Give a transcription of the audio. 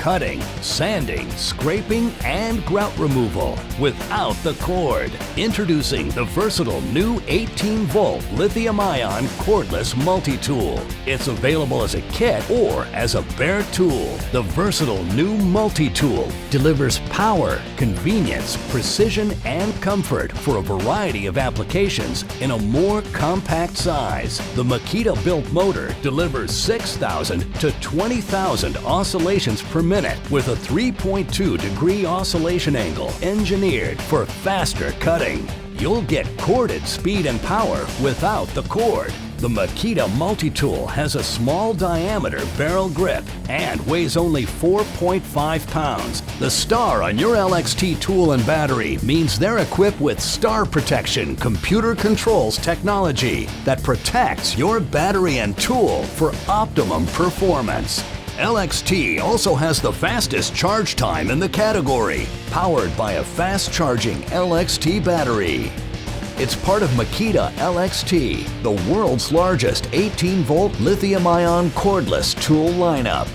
cutting, sanding, scraping, and grout removal without the cord. Introducing the versatile new 18V Lithium-Ion Cordless Multi-Tool. It's available as a kit or as a bare tool. The versatile new Multi-Tool delivers power, convenience, precision, and comfort for a variety of applications in a more compact size. The Makita built motor delivers 6,000 to 20,000 oscillations per minute with a 3.2-degree oscillation angle engineered for faster cutting. You'll get corded speed and power without the cord. The Makita Multi-Tool has a small diameter barrel grip and weighs only 4.5 pounds. The star on your LXT tool and battery means they're equipped with Star Protection computer controls technology that protects your battery and tool for optimum performance. LXT also has the fastest charge time in the category, powered by a fast-charging LXT battery. It's part of Makita LXT, the world's largest 18V lithium-ion cordless tool lineup.